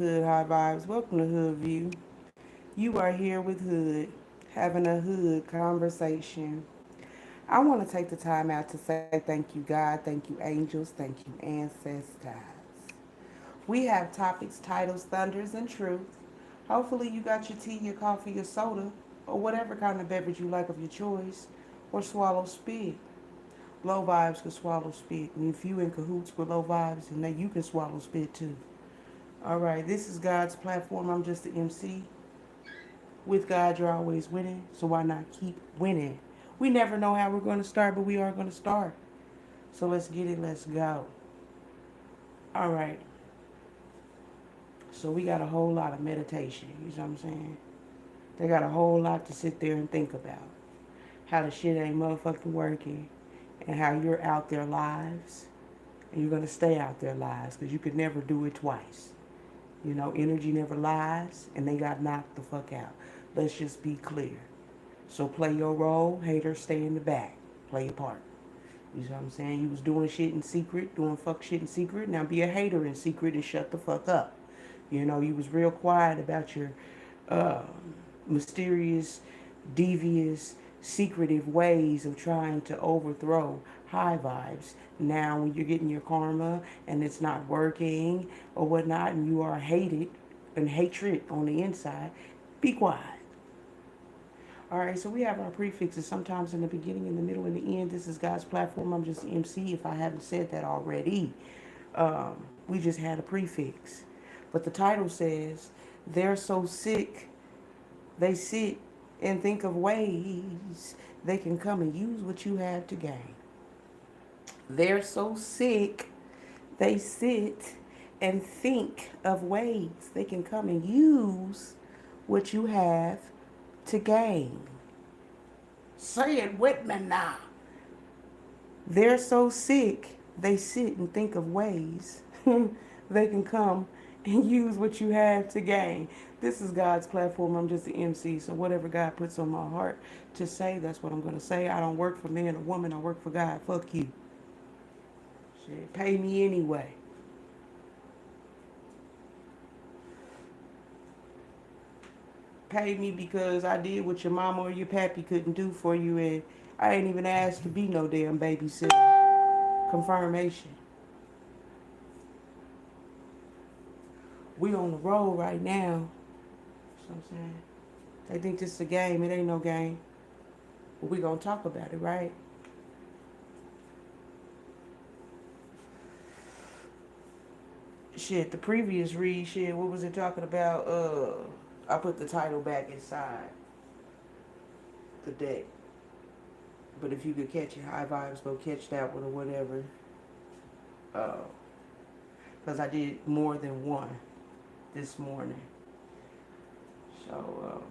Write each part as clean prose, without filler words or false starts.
Hood High Vibes. Welcome to Hood View. You are here with Hood, having a Hood conversation. I want to take the time out to say thank you, God, thank you, angels, thank you, ancestors. We have topics, titles, thunders, and truth. Hopefully, you got your tea, your coffee, your soda, or whatever kind of beverage you like of your choice, or swallow spit. Low vibes can swallow spit, and if you in cahoots with low vibes, then you can swallow spit too. All right, this is God's platform. I'm just the MC. With God, you're always winning, so why not keep winning? We never know how we're going to start, but we are going to start. So let's get it, let's go. All right, so we got a whole lot of meditation, you know what I'm saying? They got a whole lot to sit there and think about. How the shit ain't motherfucking working, and how you're out there lives, and you're going to stay out there lives, because you could never do it twice. You know, energy never lies, and they got knocked the fuck out. Let's just be clear. So play your role, haters stay in the back. Play your part. You know what I'm saying? You was doing shit in secret, doing fuck shit in secret. Now be a hater in secret and shut the fuck up. You know, you was real quiet about your uh, mysterious, devious, secretive ways of trying to overthrow high vibes. Now, when you're getting your karma and it's not working or whatnot, and you are hated and hatred on the inside, be quiet. All right, so we have our prefixes sometimes in the beginning, in the middle, and the end. This is God's platform. I'm just the MC if I haven't said that already. We just had a prefix. But the title says, they're so sick, they sit and think of ways they can come and use what you have to gain. They're so sick, they sit and think of ways they can come and use what you have to gain. Say it with me now. They're so sick, they sit and think of ways they can come and use what you have to gain. This is God's platform. I'm just the MC. So whatever God puts on my heart to say, that's what I'm going to say. I don't work for man or woman. I work for God. Fuck you. Shit, pay me anyway. Pay me because I did what your mama or your pappy couldn't do for you, and I ain't even asked to be no damn babysitter. Confirmation. We on the road right now. You know what I'm saying? They think this is a game. It ain't no game. But we gonna talk about it, right? Shit, the previous read, shit, what was it talking about? I put the title back inside the deck. But if you could catch it, high vibes, go catch that one or whatever. Because I did more than one this morning. So,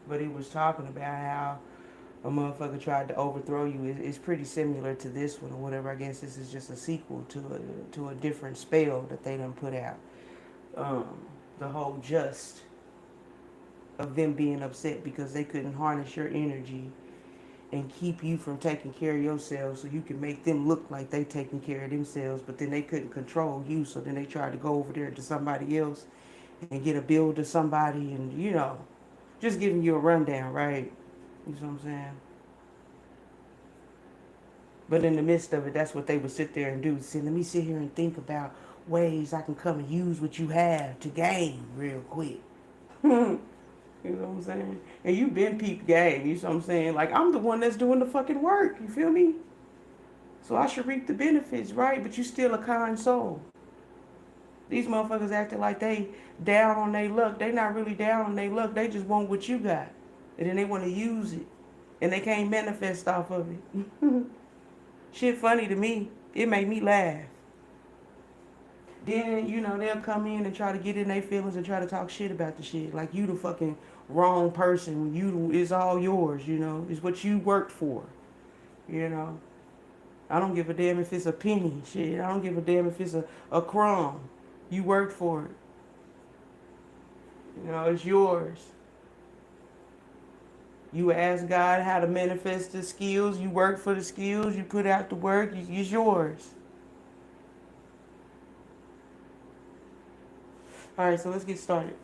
but he was talking about how a motherfucker tried to overthrow you. It's pretty similar to this one or whatever. I guess this is just a sequel to a different spell that they done put out. Um, the whole just of them being upset because they couldn't harness your energy and keep you from taking care of yourself so you can make them look like they taking care of themselves, but then they couldn't control you, so then they tried to go over there to somebody else and get a bill to somebody, and just giving you a rundown, right? You know what I'm saying? But in the midst of it, that's what they would sit there and do. Say, let me sit here and think about ways I can come and use what you have to gain real quick. You know what I'm saying? And you been peep game, you know what I'm saying? Like, I'm the one that's doing the fucking work, you feel me? So I should reap the benefits, right? But you still a kind soul. These motherfuckers acting like they down on their luck. They not really down on their luck. They just want what you got. And then they want to use it. And they can't manifest off of it. Shit funny to me. It make me laugh. Then, they'll come in and try to get in their feelings and try to talk shit about the shit. Like you the fucking wrong person when it's all yours. It's what you worked for. You know. I don't give a damn if it's a penny. Shit. I don't give a damn if it's a crumb. You worked for it. It's yours. You ask God how to manifest the skills. You work for the skills. You put out the work. It's yours. Alright, so let's get started.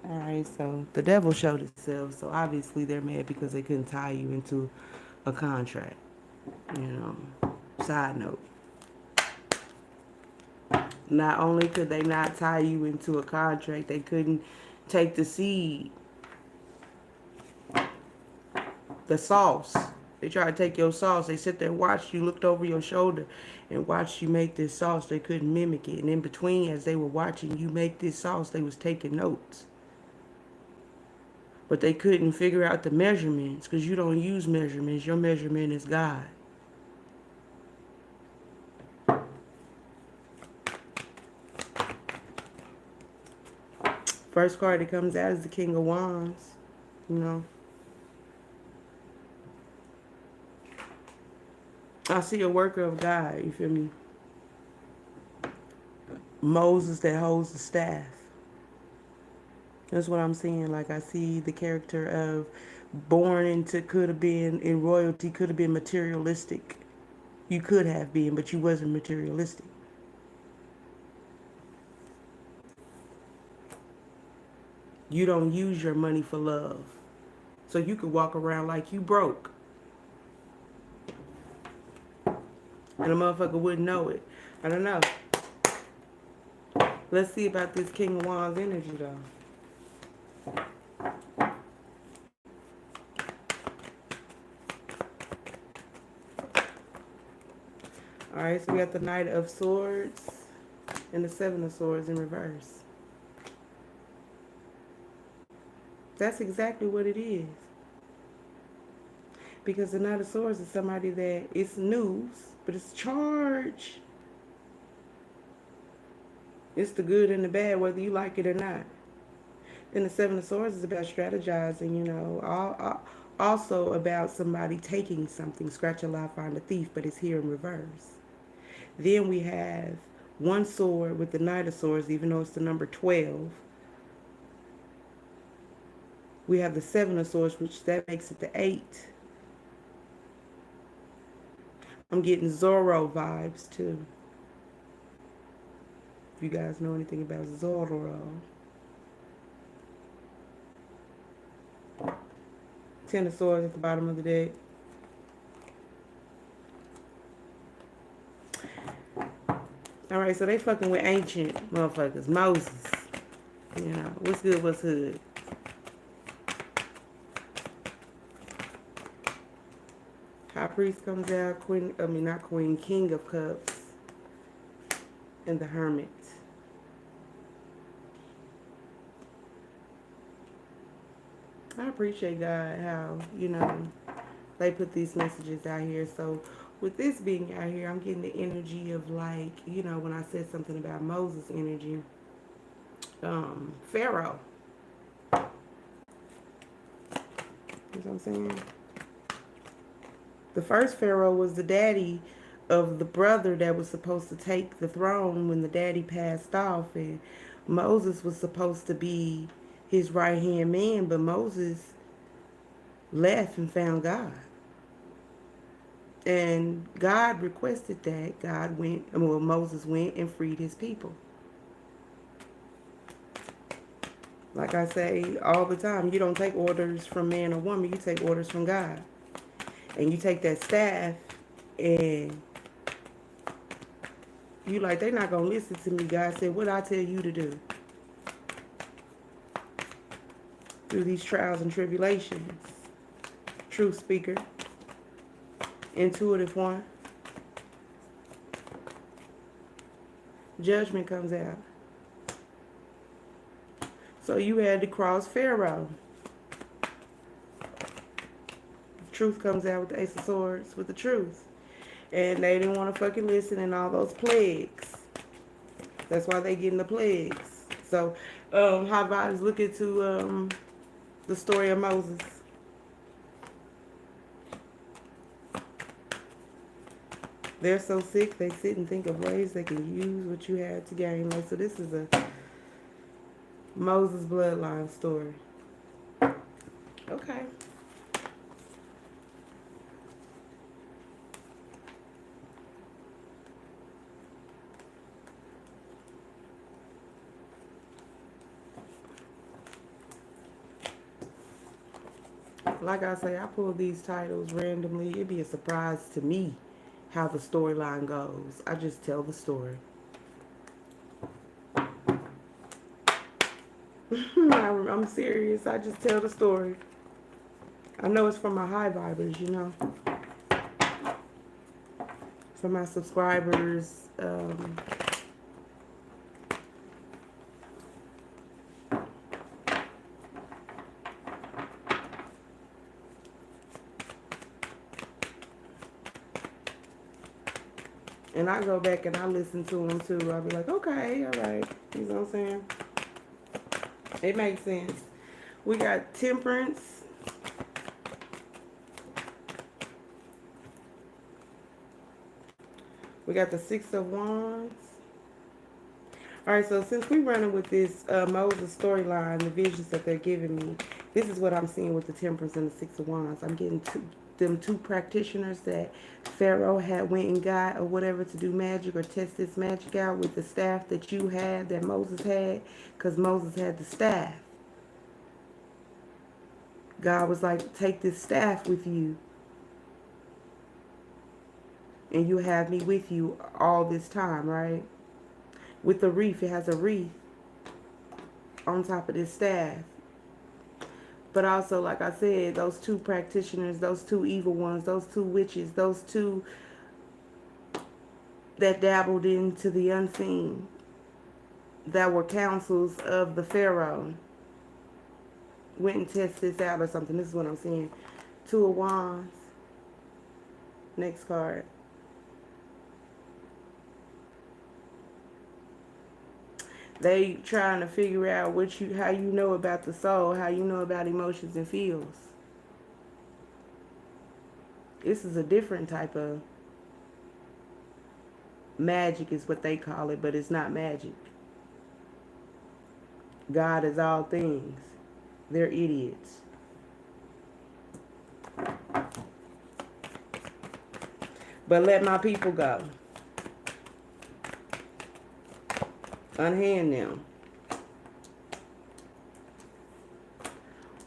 Alright, so the devil showed itself, so obviously they're mad because they couldn't tie you into a contract. You know, side note. Not only could they not tie you into a contract, they couldn't take the seed, the sauce. They tried to take your sauce. They sit there and watched you, looked over your shoulder and watched you make this sauce. They couldn't mimic it. And in between, as they were watching you make this sauce, they was taking notes. But they couldn't figure out the measurements because you don't use measurements. Your measurement is God. First card that comes out is the King of Wands. You know. I see a worker of God, you feel me? Moses that holds the staff. That's what I'm seeing. Like, I see the character of born into, could have been in royalty, could have been materialistic. You could have been, but you wasn't materialistic. You don't use your money for love. So you could walk around like you broke. And a motherfucker wouldn't know it. I don't know. Let's see about this King of Wands energy, though. Alright, so we got the Knight of Swords and the Seven of Swords in reverse. That's exactly what it is. Because the Knight of Swords is somebody that it's news, but it's charge. It's the good and the bad, whether you like it or not. Then the Seven of Swords is about strategizing, you know, also about somebody taking something. Scratch a lie, find a thief, but it's here in reverse. Then we have one sword with the Knight of Swords, even though it's the number 12. We have the Seven of Swords, which that makes it the 8. I'm getting Zorro vibes, too. If you guys know anything about Zorro. 10 of Swords at the bottom of the deck. Alright, so they fucking with ancient motherfuckers. Moses. You know, what's good, what's hood. High Priest comes out. King of Cups. And the Hermit. I appreciate God how, you know, they put these messages out here. So with this being out here, I'm getting the energy of, like, you know, when I said something about Moses energy, Pharaoh. You know what I'm saying? The first Pharaoh was the daddy of the brother that was supposed to take the throne when the daddy passed off, and Moses was supposed to be his right-hand man, but Moses left and found God. And God requested that. Moses went and freed his people. Like I say all the time, you don't take orders from man or woman, you take orders from God. And you take that staff and you like, they're not going to listen to me. God said, what I tell you to do? Through these trials and tribulations. Truth speaker. Intuitive one. Judgment comes out. So you had to cross Pharaoh. Truth comes out with the Ace of Swords with the truth. And they didn't want to fucking listen, and all those plagues. That's why they getting the plagues. So, High Vibes, look into the story of Moses. They're so sick, they sit and think of ways they can use what you had to gain. Like, so this is a Moses bloodline story. Okay. Like I say, I pull these titles randomly. It'd be a surprise to me how the storyline goes. I just tell the story. I'm serious. I just tell the story. I know it's for my high vibers, you know. For my subscribers. And I go back and I listen to them too. I'll be like, okay, all right. You know what I'm saying? It makes sense. We got Temperance. We got the Six of Wands. All right, so since we're running with this Moses storyline, the visions that they're giving me, this is what I'm seeing with the Temperance and the Six of Wands. I'm getting them two practitioners that Pharaoh had went and got or whatever to do magic or test this magic out with the staff that you had, that Moses had, because Moses had the staff. God was like, take this staff with you, and you have me with you all this time, right? With the wreath, it has a wreath on top of this staff. But also, like I said, those two practitioners, those two evil ones, those two witches, those two that dabbled into the unseen, that were counsels of the Pharaoh, went and tested this out or something. This is what I'm seeing. Two of Wands. Next card. They trying to figure out how you know about the soul, how you know about emotions and feels. This is a different type of magic is what they call it, but it's not magic. God is all things. They're idiots. But let my people go. Unhand them.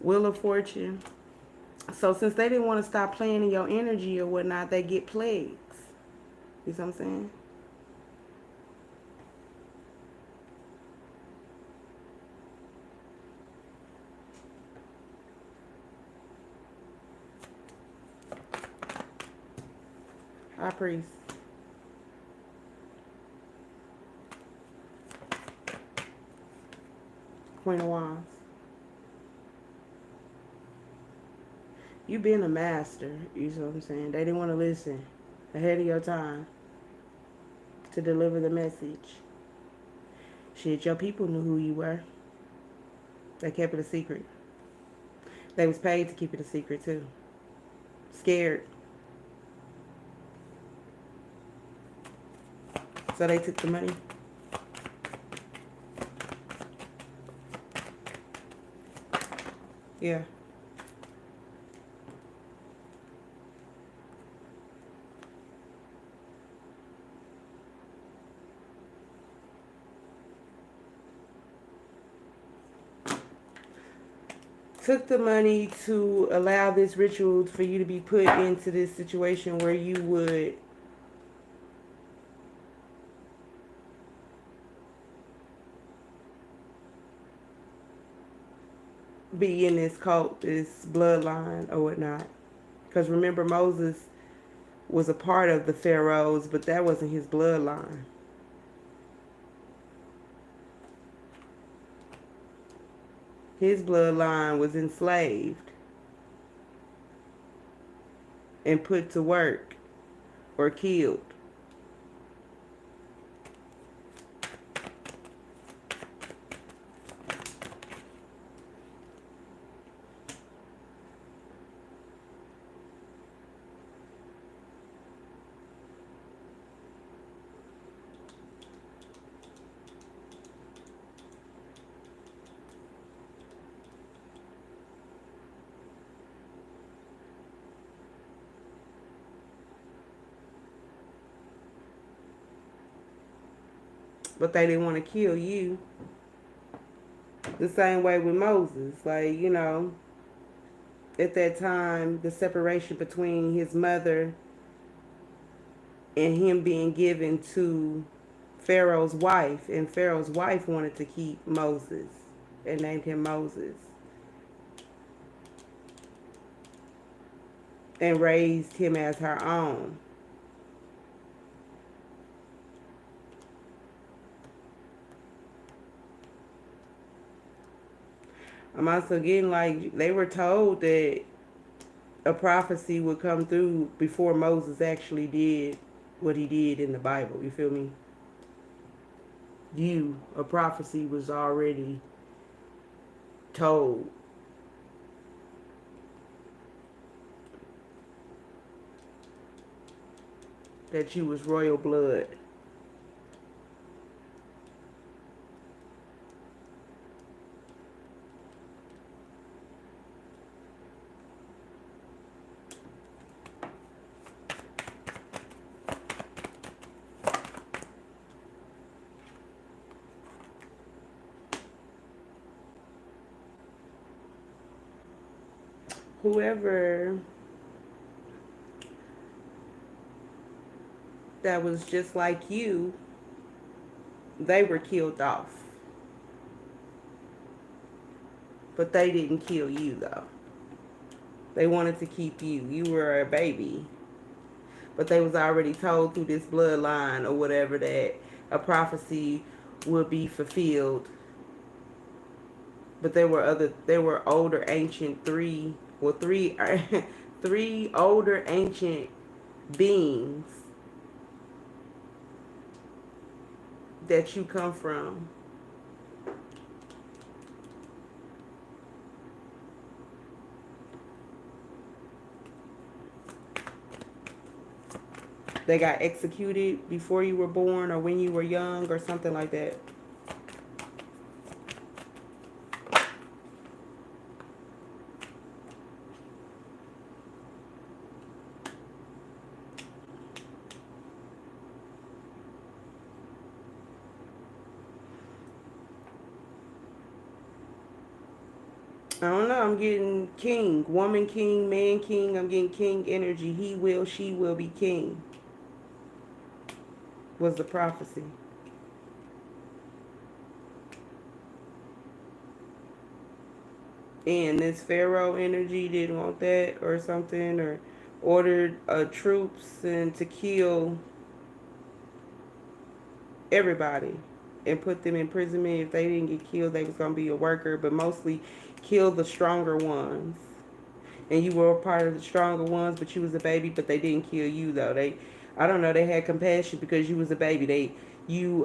Wheel of Fortune. So since they didn't want to stop playing in your energy or whatnot, they get plagues. You see what I'm saying? High Priest. Queen of Wands. You've been a master, you see what I'm saying? They didn't want to listen ahead of your time to deliver the message. Shit, your people knew who you were. They kept it a secret. They was paid to keep it a secret too. Scared. So they took the money. Yeah. Took the money to allow this ritual for you to be put into this situation where you would be in this cult, this bloodline or whatnot. Because remember, Moses was a part of the pharaohs, but that wasn't his bloodline. His bloodline was enslaved and put to work or killed. But they didn't want to kill you. The same way with Moses. Like, you know, at that time, the separation between his mother and him being given to Pharaoh's wife, and Pharaoh's wife wanted to keep Moses and named him Moses and raised him as her own. I'm also getting like they were told that a prophecy would come through before Moses actually did what he did in the Bible. You feel me? A prophecy was already told. That you was royal blood. Whoever that was just like you, they were killed off. But they didn't kill you, though. They wanted to keep you. You were a baby. But they was already told through this bloodline or whatever that a prophecy would be fulfilled. But there were older ancient three older ancient beings that you come from. They got executed before you were born or when you were young or something like that. I don't know. I'm getting king, woman king, man king. I'm getting king energy. He will, she will be king. Was the prophecy. And this Pharaoh energy didn't want that or something, or ordered troops and to kill everybody and put them in imprisonment. If they didn't get killed, they was going to be a worker, but mostly kill the stronger ones. And you were a part of the stronger ones, but you was a baby, but they didn't kill you, though. I don't know, they had compassion because you was a baby. I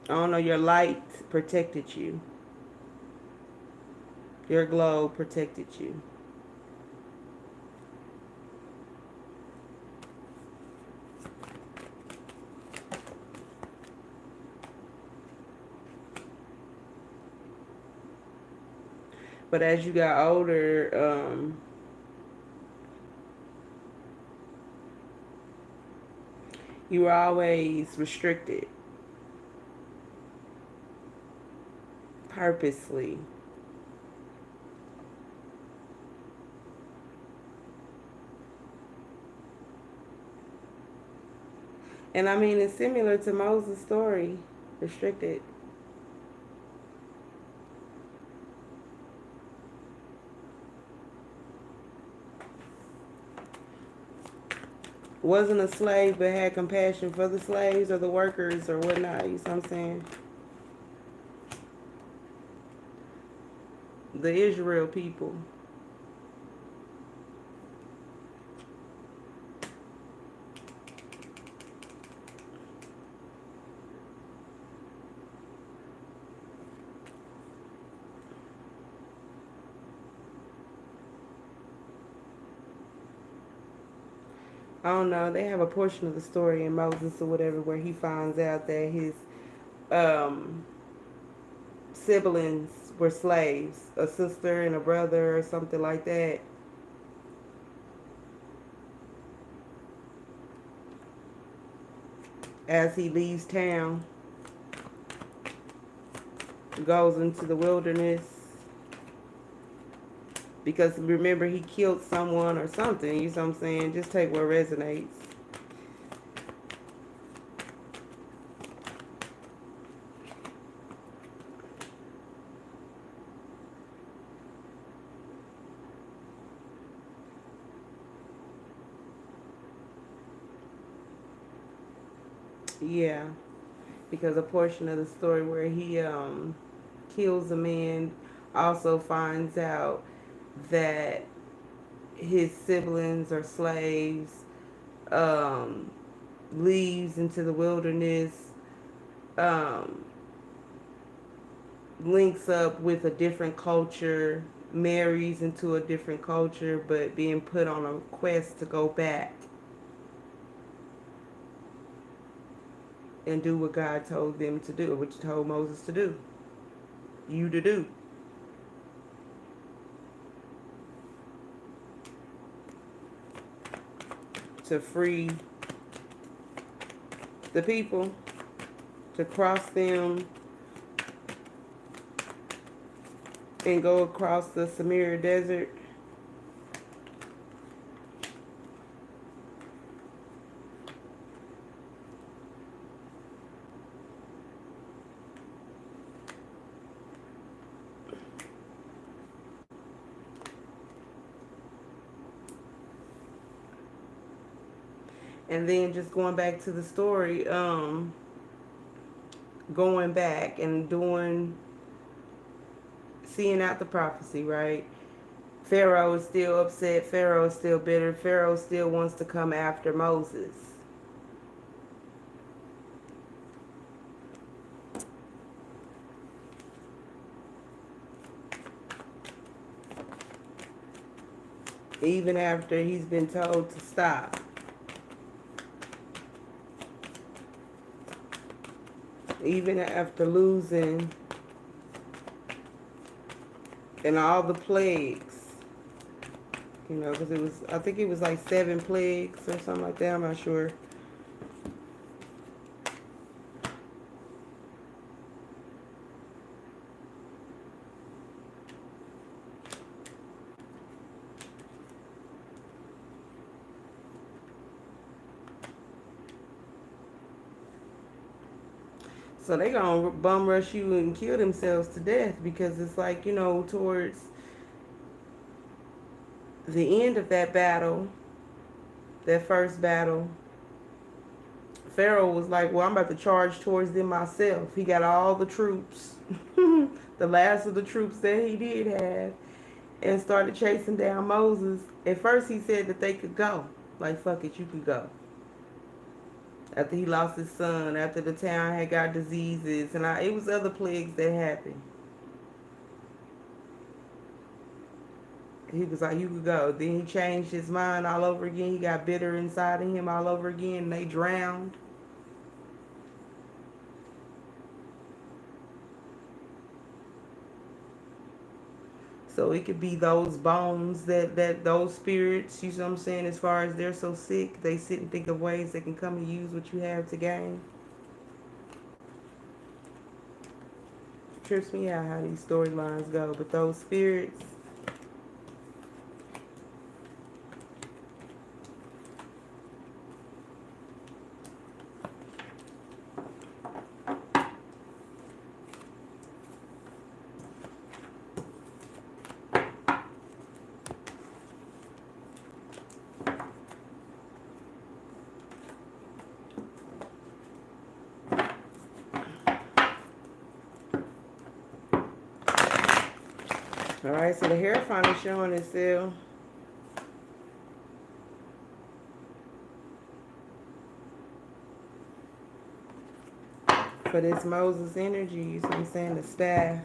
don't know, your light protected you. Your glow protected you. But as you got older, you were always restricted. Purposely. And I mean, it's similar to Moses' story. Restricted. Wasn't a slave but had compassion for the slaves or the workers or whatnot. You know what I'm saying? The Israel people. I don't know. They have a portion of the story in Moses or whatever where he finds out that his siblings were slaves, a sister and a brother or something like that. As he leaves town, goes into the wilderness, Because remember, he killed someone or something. You know what I'm saying? Just take what resonates. Yeah. Because a portion of the story where he kills a man also finds out that his siblings are slaves, um, leaves into the wilderness, um, links up with a different culture, marries into a different culture, but being put on a quest to go back and do what God told them to do, which He told Moses to do. You to do. To free the people, to cross them and go across the Samira Desert. And then just going back to the story, going back and doing, seeing out the prophecy, right? Pharaoh is still upset. Pharaoh is still bitter. Pharaoh still wants to come after Moses. Even after he's been told to stop. Even after losing and all the plagues. You know, because it was, I think it was like 7 plagues or something like that. I'm not sure. So they gonna bum rush you and kill themselves to death, because it's like, you know, towards the end of that battle, that first battle, Pharaoh was like, well, I'm about to charge towards them myself. He got all the troops, the last of the troops that he did have, and started chasing down Moses. At first he said that they could go. Like, fuck it, you could go. After he lost his son, after the town had got diseases, and it was other plagues that happened. He was like, you could go. Then he changed his mind all over again. He got bitter inside of him all over again, and they drowned. So it could be those bones, that those spirits, you know what I'm saying, as far as they're so sick, they sit and think of ways they can come and use what you have to gain. Trips me out how these storylines go. But those spirits, all right, so the Hierophant is showing itself. For this Moses energy, you know what I'm saying, the staff.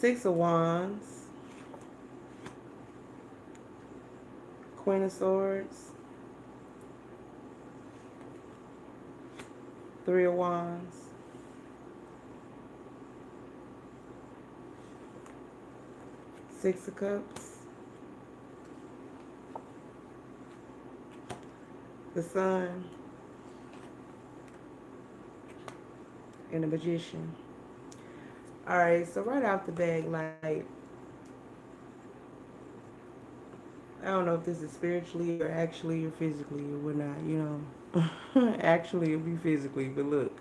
6 of Wands. Queen of Swords. Three of Wands. Six of Cups. The Sun. And the Magician. Alright, so right off the bat, like, I don't know if this is spiritually or actually or physically or whatnot, you know. Actually, it'll be physically, but look.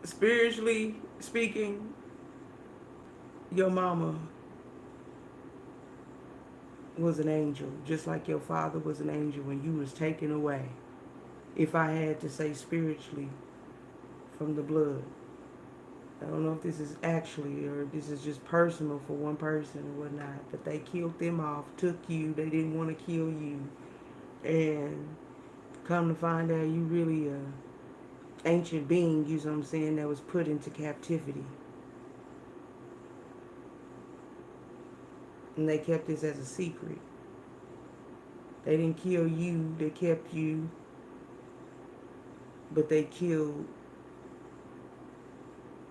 Spiritually speaking, your mama was an angel, just like your father was an angel when you was taken away. If I had to say spiritually from the blood. I don't know if this is actually or this is just personal for one person or whatnot, but they killed them off, took you, they didn't want to kill you, and come to find out you really a ancient being, you know what I'm saying, that was put into captivity. And they kept this as a secret. They didn't kill you, they kept you, but they killed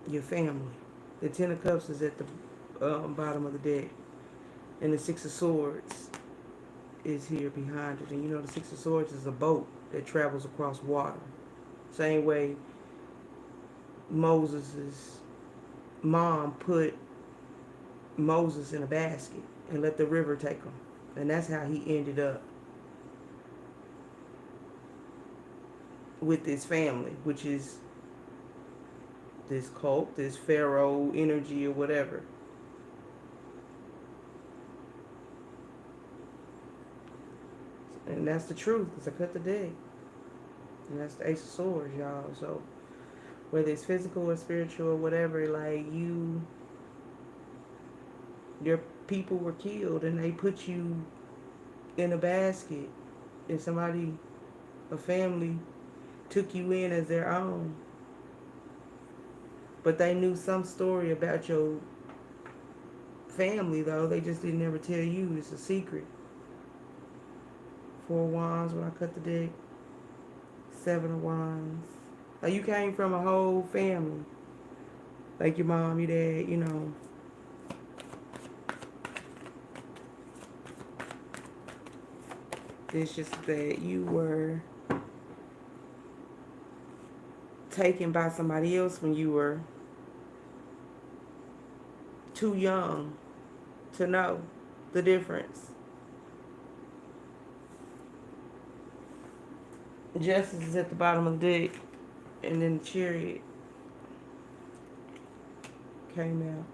your family. The Ten of Cups is at the bottom of the deck. And the Six of Swords is here behind it. And you know the Six of Swords is a boat that travels across water. Same way Moses' mom put Moses in a basket and let the river take him. And that's how he ended up with his family, which is this cult, this pharaoh energy or whatever. And that's the truth, because I cut the deck. And that's the Ace of Swords, y'all. So whether it's physical or spiritual or whatever, like your people were killed and they put you in a basket and somebody, a family, took you in as their own. But they knew some story about your family, though. They just didn't ever tell you. It's a secret. Four of Wands when I cut the deck. Seven of Wands. Like you came from a whole family. Like your mom, your dad, you know. It's just that you were taken by somebody else when you were too young to know the difference. Justice is at the bottom of the deck, and then the Chariot came out.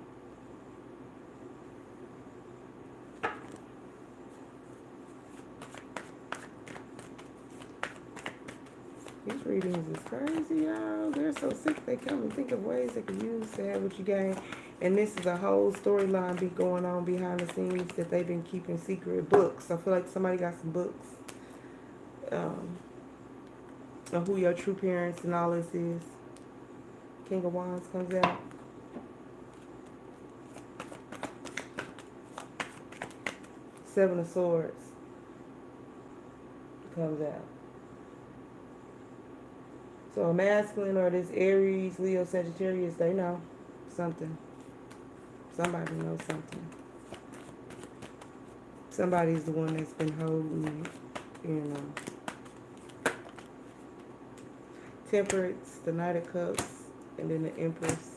These readings is crazy, y'all. They're so sick they come and think of ways they can use to have what you gain. And this is a whole storyline be going on behind the scenes that they've been keeping secret. Books. I feel like somebody got some books. Of who your true parents and all this is. King of Wands comes out. Seven of Swords comes out. So a masculine or this Aries, Leo, Sagittarius, they know something. Somebody knows something. Somebody's the one that's been holding it, you know. Temperance, the Knight of Cups, and then the Empress.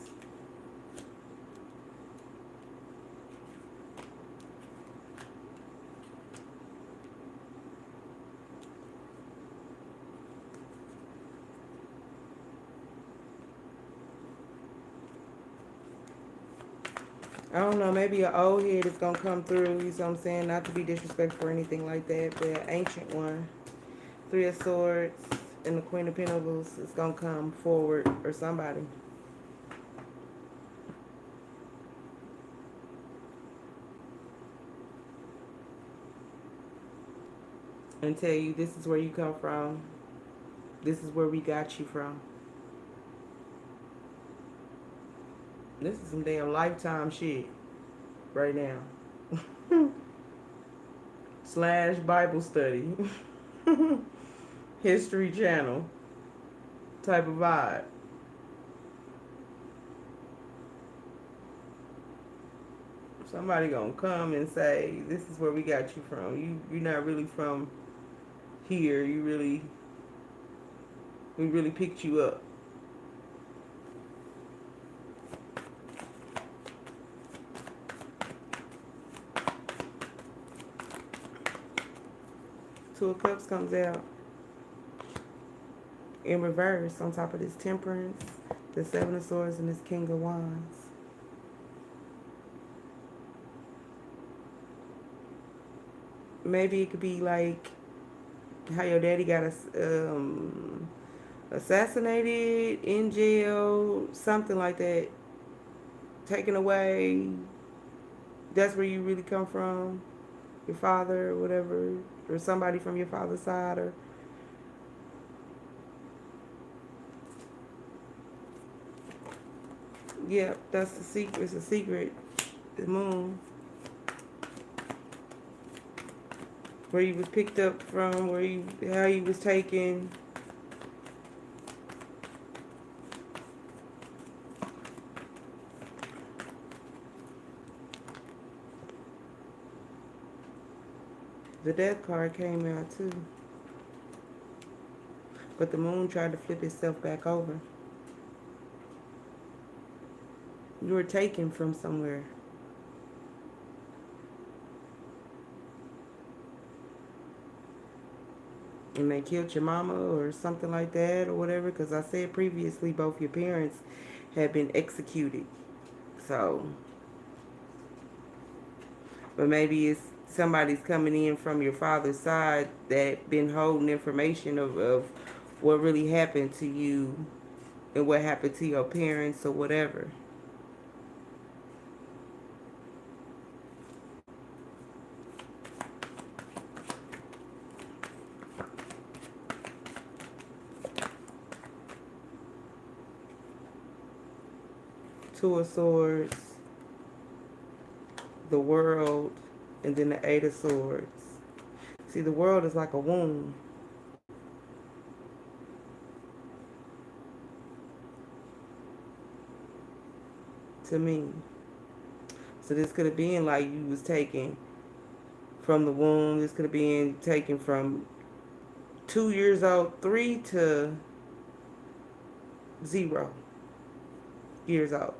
I don't know, maybe an old head is going to come through, you know what I'm saying? Not to be disrespectful or anything like that, but an ancient one. Three of Swords and the Queen of Pentacles is going to come forward, or somebody. And tell you, this is where you come from. This is where we got you from. This is some damn Lifetime shit right now. / Bible study. History Channel type of vibe. Somebody gonna come and say, "This is where we got you from. You're not really from here. We really picked you up." Two of Cups comes out in reverse on top of this Temperance, the Seven of Swords, and this King of Wands. Maybe it could be like how your daddy got assassinated, in jail, something like that, taken away. That's where you really come from, your father or whatever, or somebody from your father's side, or yeah, that's the secret. It's a secret. The Moon, where you was picked up from, how you was taken. The Death card came out too. But the Moon tried to flip itself back over. You were taken from somewhere. And they killed your mama or something like that or whatever. Because I said previously both your parents had been executed. So, but maybe it's somebody's coming in from your father's side that been holding information of what really happened to you and what happened to your parents or whatever. Two of Swords, the World, and then the Eight of Swords. See, the World is like a womb. To me. So this could have been like you was taken from the womb. This could have been taken from 2 years old, 3 to 0 years old.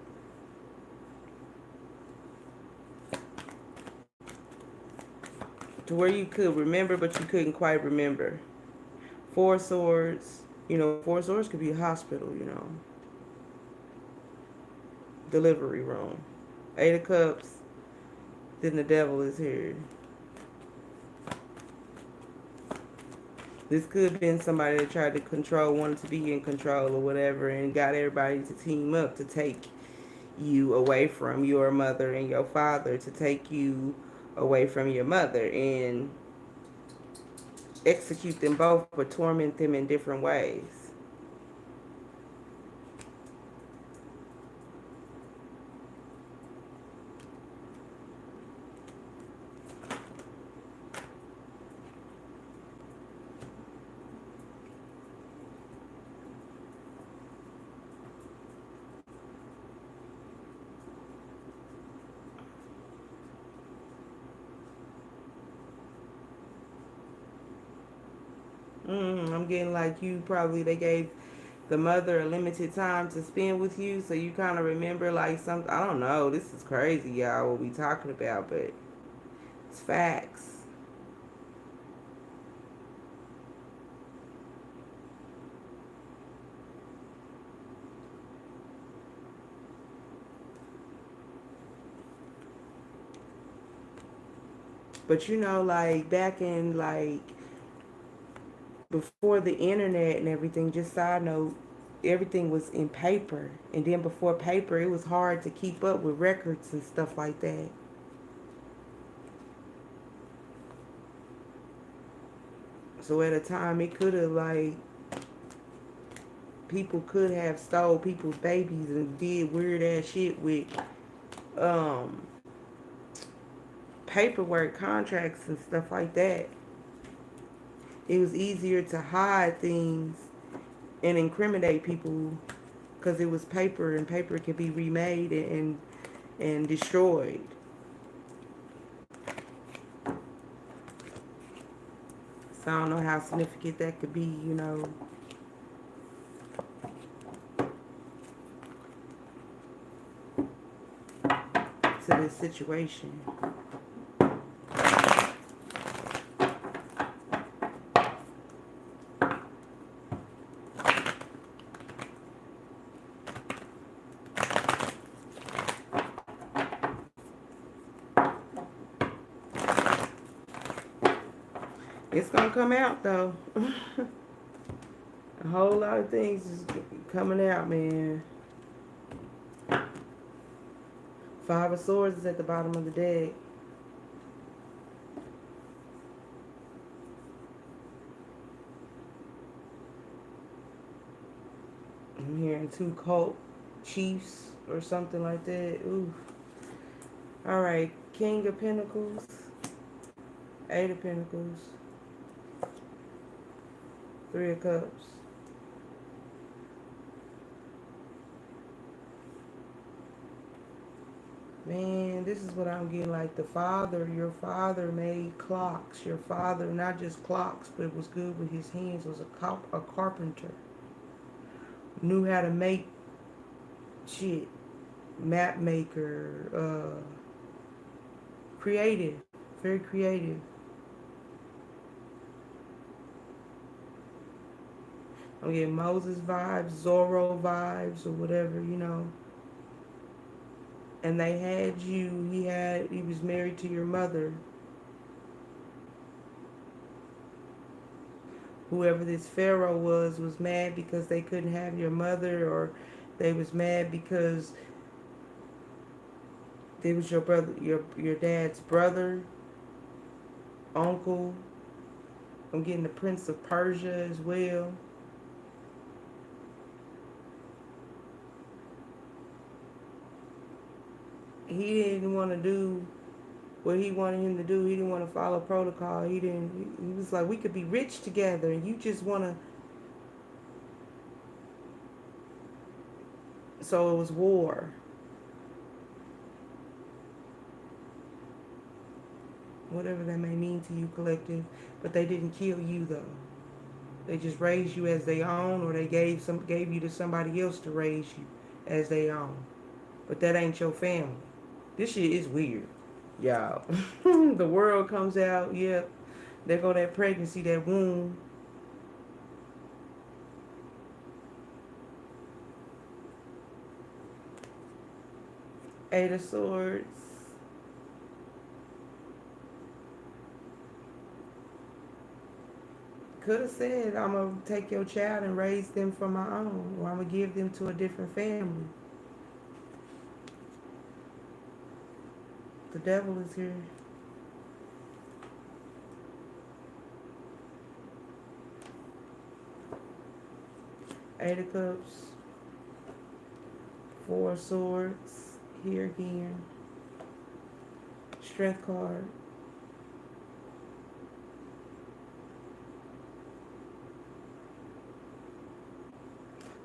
To where you could remember, but you couldn't quite remember. Four Swords. Four Swords could be a hospital, Delivery room. Eight of Cups. Then the Devil is here. This could have been somebody that tried to control, wanted to be in control or whatever, and got everybody to team up to take you away from your mother and your father, to take you away from your mother and execute them both, but torment them in different ways. I'm getting like they gave the mother a limited time to spend with you, so you kind of remember like something. I don't know. This is crazy, y'all, what we talking about, but it's facts. But like back in like before the internet and everything, just side note, everything was in paper. And then before paper, it was hard to keep up with records and stuff like that. So at a time, it could have like, people could have stole people's babies and did weird ass shit with paperwork, contracts, and stuff like that. It was easier to hide things and incriminate people because it was paper, and paper can be remade and destroyed. So I don't know how significant that could be, to this situation. It's gonna come out though. A whole lot of things is coming out, man. Five of Swords is at the bottom of the deck. I'm hearing two cult chiefs or something like that. Ooh. All right, King of Pentacles, Eight of Pentacles, Three of Cups. Man, this is what I'm getting, like the father, your father made clocks. Your father, not just clocks, but was good with his hands, was a carpenter. Knew how to make shit. Map maker, creative, very creative. I'm getting Moses vibes, Zorro vibes, or whatever. And they had you, he was married to your mother. Whoever this Pharaoh was mad because they couldn't have your mother, or they was mad because they was your brother, your dad's brother, uncle. I'm getting the Prince of Persia as well. He didn't want to do what he wanted him to do. He didn't want to follow protocol. He was like, we could be rich together, and you just want to. So it was war. Whatever that may mean to you, collective. But they didn't kill you though. They just raised you as they own, or they gave you to somebody else to raise you as they own. But that ain't your family. This shit is weird, y'all. The world comes out. Yep. There go that pregnancy, that womb. Eight of Swords. Could have said, I'm going to take your child and raise them for my own, or I'm going to give them to a different family. The devil is here. Eight of Cups. Four of Swords. Here again. Strength card.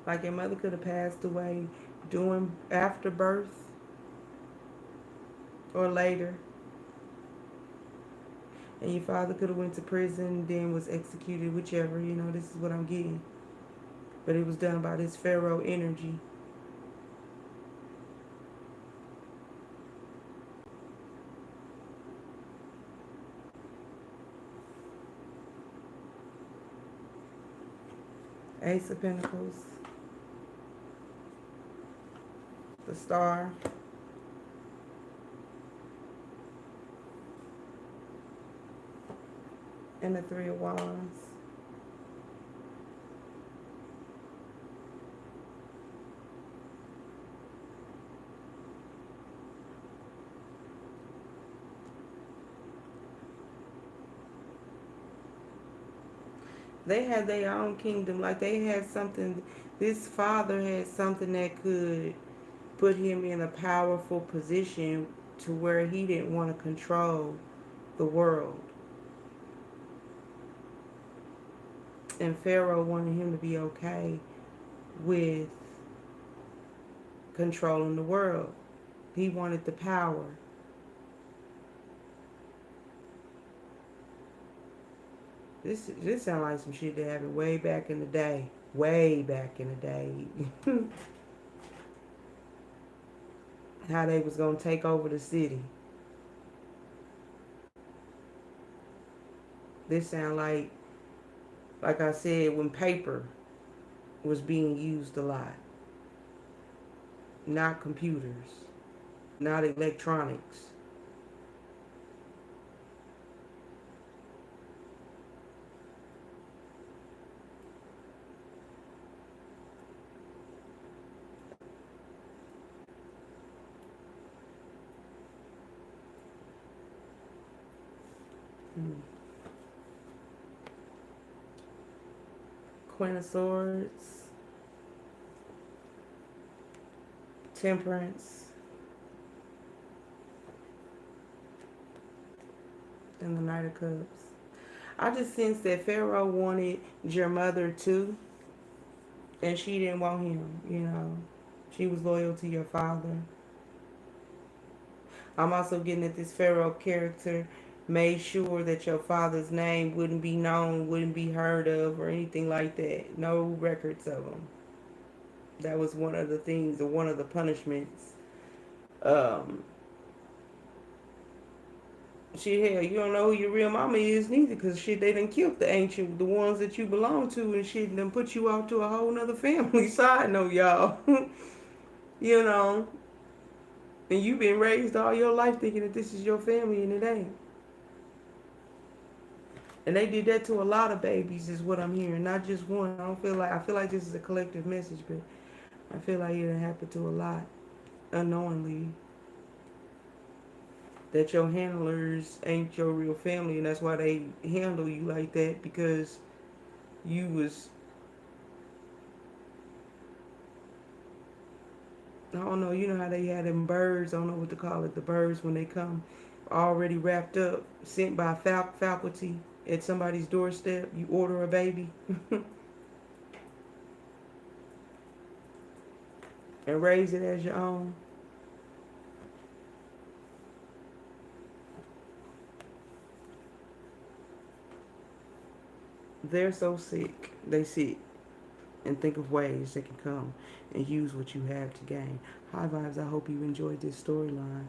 Like your mother could have passed away during, after birth, or later. And your father could have went to prison, then was executed, whichever. This is what I'm getting. But it was done by this Pharaoh energy. Ace of Pentacles. The Star. And the Three of Wands. They had their own kingdom. Like they had something, this father had something that could put him in a powerful position to where he didn't want to control the world. And Pharaoh wanted him to be okay with controlling the world. He wanted the power. This sounds like some shit that happened way back in the day. Way back in the day. How they was gonna take over the city. This sound like I said, when paper was being used a lot. Not computers. Not electronics. Hmm. Queen of Swords. Temperance. And the Knight of Cups. I just sense that Pharaoh wanted your mother too, and she didn't want him, you know. She was loyal to your father. I'm also getting that this Pharaoh character made sure that your father's name wouldn't be known, wouldn't be heard of, or anything like that. No records of him. That was one of the things, or one of the punishments. Um, Shit, hell, you don't know who your real mama is neither, cause shit, they done killed the ancient, the ones that you belong to, and shit, and then put you off to a whole nother family. Side note, y'all. You know, and you've been raised all your life thinking that this is your family, and it ain't. And they did that to a lot of babies, is what I'm hearing, not just one. I feel like this is a collective message, but I feel like it happened to a lot unknowingly. That your handlers ain't your real family, and that's why they handle you like that, because you was, I don't know, you know how they had them birds, I don't know what to call it, the birds when they come already wrapped up, sent by faculty at somebody's doorstep. You order a baby and raise it as your own. They're so sick. They sit and think of ways they can come and use what you have to gain. High vibes, I hope you enjoyed this storyline.